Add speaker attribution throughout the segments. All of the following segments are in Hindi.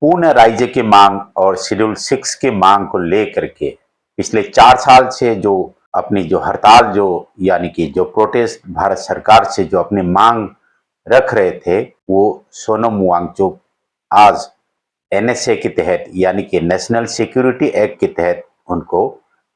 Speaker 1: पूर्ण राज्य की मांग और शेड्यूल 6 की मांग को लेकर के पिछले 4 साल से जो अपनी जो हड़ताल जो यानी कि जो प्रोटेस्ट भारत सरकार से जो अपनी मांग रख रहे थे, वो सोनम वांगचुक आज एनएसए के तहत यानी कि नेशनल सिक्योरिटी एक्ट के तहत उनको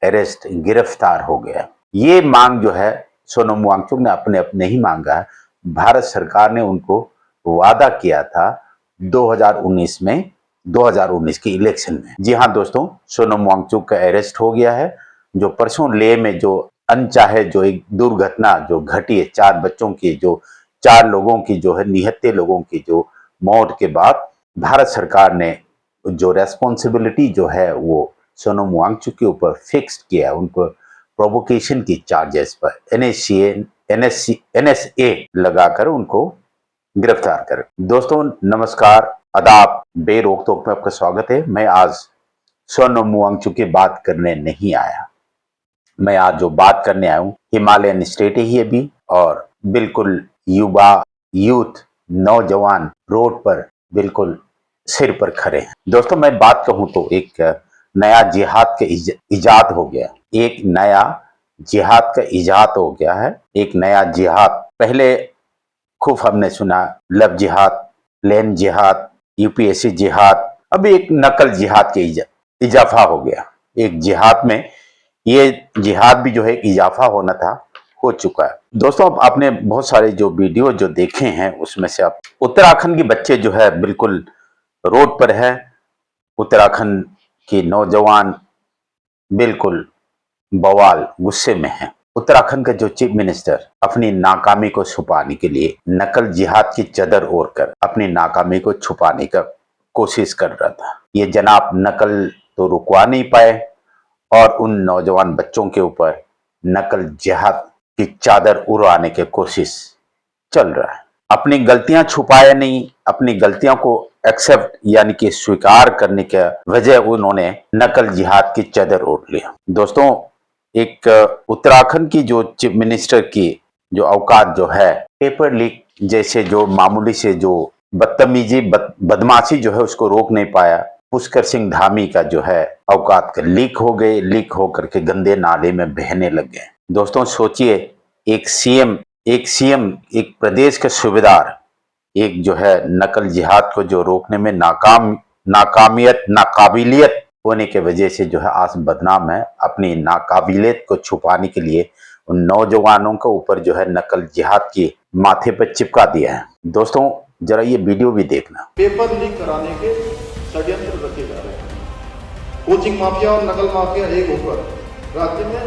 Speaker 1: अरेस्ट गिरफ्तार हो गया। ये मांग जो है सोनम वांगचुक ने अपने अपने ही मांगा है। भारत सरकार ने उनको वादा किया था 2019 में 2019 के इलेक्शन में। जी हाँ दोस्तों, सोनम वांगचुक का अरेस्ट हो गया है। जो परसों लेह में जो अनचाहे जो एक दुर्घटना जो घटी है, 4 बच्चों की जो 4 लोगों की जो है निहत्थे लोगों की जो मौत के बाद भारत सरकार ने जो रेस्पॉन्सिबिलिटी जो है वो सोनम वांगचुक के ऊपर फिक्स किया, उनको प्रोवोकेशन की चार्जेस पर एनएसए लगाकर उनको गिरफ्तार कर। दोस्तों नमस्कार, आदाब, बेरोक टोक में आपका स्वागत है। मैं आज सोनम वांगचुक की बात करने नहीं आया। मैं आज जो बात करने आया हूँ हिमालयन स्टेट ही है भी, और बिल्कुल युवा यूथ नौजवान रोड पर बिल्कुल सिर पर खड़े हैं। दोस्तों मैं बात कहूं तो एक नया जिहाद का इजाद हो गया। एक नया जिहाद का इजाद हो गया है। एक नया जिहाद, पहले खूब हमने सुना लव जिहाद, प्लेन जिहाद, यूपीएससी जिहाद, अब एक नकल जिहाद के इजाफा हो गया। एक जिहाद में ये जिहाद भी जो है इजाफा होना था, हो चुका है। दोस्तों अब आपने बहुत सारे जो वीडियो जो देखे हैं उसमें से आप उत्तराखंड के बच्चे जो है बिल्कुल रोड पर है। उत्तराखंड के नौजवान बिल्कुल बवाल गुस्से में हैं। उत्तराखंड का जो चीफ मिनिस्टर अपनी नाकामी को छुपाने के लिए नकल जिहाद की चदर ओढ़ कर अपनी नाकामी को छुपाने का कोशिश कर रहा था। ये जनाब नकल तो रुकवा नहीं पाए और उन नौजवान बच्चों के ऊपर नकल जिहाद की चादर उड़ाने की कोशिश चल रहा है। अपनी गलतियां छुपाया नहीं, अपनी गलतियों को एक्सेप्ट यानी कि स्वीकार करने के वजह उन्होंने नकल जिहाद की चादर ओढ़ लिया। दोस्तों एक उत्तराखंड की जो चीफ मिनिस्टर की जो औकात जो है, पेपर लीक जैसे जो मामूली से जो बदतमीजी बदमाशी जो है उसको रोक नहीं पाया। पुष्कर सिंह धामी का जो है औकात का लीक हो गए, लीक होकर के गंदे नाले में बहने लग गए। दोस्तों सोचिए, एक सीएम एक प्रदेश के सूबेदार एक जो है नकल जिहाद को जो रोकने में नाकाबिलियत होने के वजह से जो है आज बदनाम है। अपनी नाकाबिलियत को छुपाने के लिए उन नौजवानों के ऊपर जो है नकल जिहाद की माथे पर चिपका दिया है। दोस्तों जरा ये वीडियो भी देखना।
Speaker 2: पेपर लीक कराने के षड्यंत्र रचे जा रहे हैं। कोचिंग माफिया और नकल माफिया एक होकर राज्य में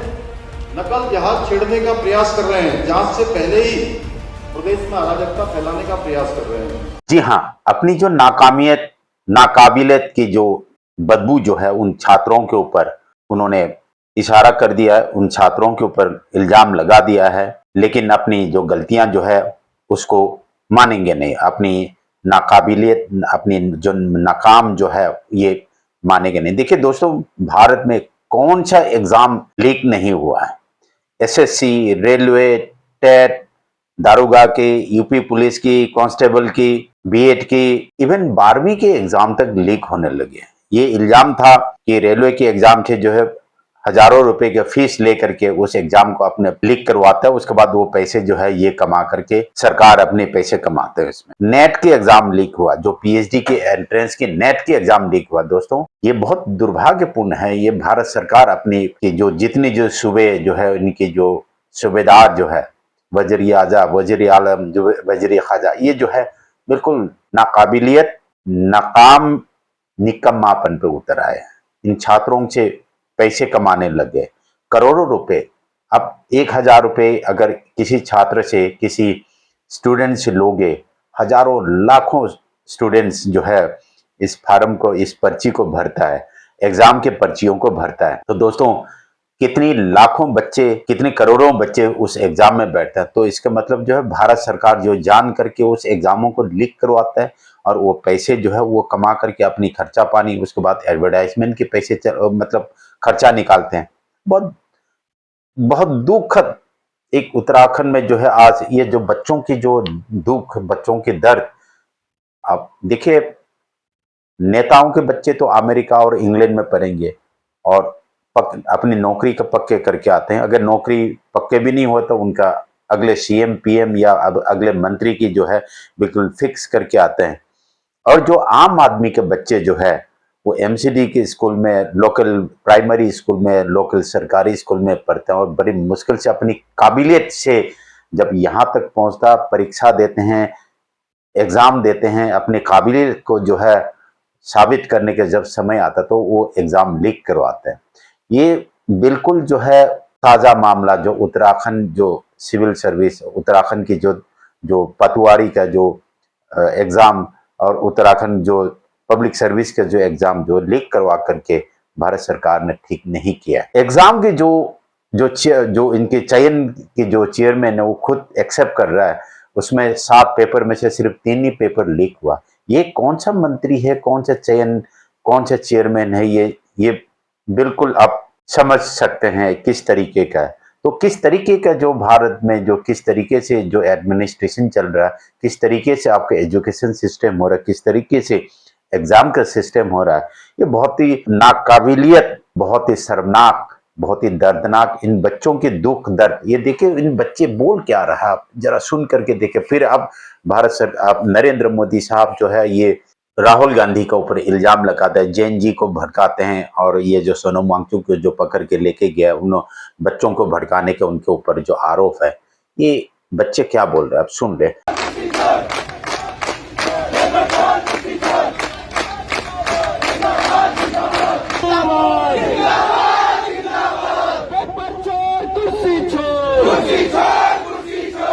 Speaker 2: नकल जिहाद छेड़ने का प्रयास कर रहे हैं। जांच से पहले ही प्रदेश में अराजकता फैलाने का प्रयास कर रहे हैं।
Speaker 1: जी हाँ, अपनी जो नाकाबिलियत की जो बदबू जो है उन छात्रों के ऊपर उन्होंने इशारा कर दिया है, उन छात्रों के ऊपर इल्जाम लगा दिया है, लेकिन अपनी जो गलतियां जो है उसको मानेंगे नहीं। अपनी नाकाबिलियत, अपनी जो नाकाम जो है ये मानेंगे नहीं। देखिए दोस्तों, भारत में कौन सा एग्जाम लीक नहीं हुआ है? एसएससी, रेलवे, टेट, दारोगा की, यूपी पुलिस की, कांस्टेबल की, बीएड की, इवन 12वीं के एग्जाम तक लीक होने लगे। ये इल्जाम था कि रेलवे के एग्जाम से जो है हजारों रुपए की फीस लेकर के उस एग्जाम को अपने लीक करवाता है, उसके बाद वो पैसे जो है ये कमा करके सरकार अपने पैसे कमाते है। इसमें नेट के एग्जाम लीक हुआ, जो पीएचडी के एंट्रेंस के नेट के एग्जाम लीक हुआ। दोस्तों ये बहुत दुर्भाग्यपूर्ण है। ये भारत सरकार अपनी जो जितनी जो सूबे जो है इनकी जो सूबेदार जो है वजीर आजा, वजीर आलम, जो वजीर खाजा, ये जो है बिल्कुल नाकाबिलियत, नाकाम, निकम्मापन पे उतर आए। इन छात्रों से पैसे कमाने लग गए, करोड़ों रुपए। अब 1000 रुपए अगर किसी छात्र से, किसी स्टूडेंट से लोगे, हजारों लाखों स्टूडेंट्स जो है इस फार्म को, इस पर्ची को भरता है, एग्जाम के पर्चियों को भरता है। तो दोस्तों कितनी लाखों बच्चे, कितने करोड़ों बच्चे उस एग्जाम में बैठते हैं। तो इसका मतलब जो है भारत सरकार जो जान करके उस एग्जामों को लीक करवाता है और वो पैसे जो है वो कमा करके अपनी खर्चा पानी, उसके बाद एडवर्टाइजमेंट के पैसे मतलब खर्चा निकालते हैं। बहुत बहुत दुखद एक उत्तराखंड में जो है आज ये जो बच्चों की जो दुख, बच्चों के दर्द, आप देखिए नेताओं के बच्चे तो अमेरिका और इंग्लैंड में पढ़ेंगे और अपनी नौकरी का पक्के करके आते हैं। अगर नौकरी पक्के भी नहीं हो तो उनका अगले सीएम पीएम या अगले मंत्री की जो है बिल्कुल फिक्स करके आते हैं। और जो आम आदमी के बच्चे जो है वो एमसीडी के स्कूल में, लोकल प्राइमरी स्कूल में, लोकल सरकारी स्कूल में पढ़ते हैं और बड़ी मुश्किल से अपनी काबिलियत से जब यहाँ तक पहुँचता, परीक्षा देते हैं, एग्ज़ाम देते हैं, अपनी काबिलियत को जो है साबित करने के जब समय आता तो वो एग्ज़ाम लीक करवाते हैं। ये बिल्कुल जो है ताज़ा मामला जो उत्तराखंड जो सिविल सर्विस, उत्तराखंड की जो पटवारी का जो एग्ज़ाम और उत्तराखंड जो पब्लिक सर्विस का जो एग्ज़ाम जो लीक करवा करके भारत सरकार ने ठीक नहीं किया। एग्ज़ाम के जो इनके चयन के जो चेयरमैन है वो खुद एक्सेप्ट कर रहा है, उसमें 7 पेपर में से सिर्फ 3 ही पेपर लीक हुआ। ये कौन सा मंत्री है, कौन सा चेयरमैन है, ये बिल्कुल आप समझ सकते हैं किस तरीके का है। तो किस तरीके का जो भारत में जो किस तरीके से जो एडमिनिस्ट्रेशन चल रहा है, किस तरीके से आपका एजुकेशन सिस्टम हो रहा है, किस तरीके से एग्जाम का सिस्टम हो रहा है, ये बहुत ही नाकाबिलियत, बहुत ही शर्मनाक, बहुत ही दर्दनाक। इन बच्चों के दुख दर्द ये देखे, इन बच्चे बोल क्या रहा है आप जरा सुन करके देखे। फिर अब आप नरेंद्र मोदी साहब जो है ये राहुल गांधी के ऊपर इल्जाम लगाते हैं, जैन जी को भड़काते हैं और ये जो सोनम वांगचुक को जो पकड़ के लेके गया उन बच्चों को भड़काने के उनके ऊपर जो आरोप है, ये बच्चे क्या बोल रहे हैं आप सुन ले।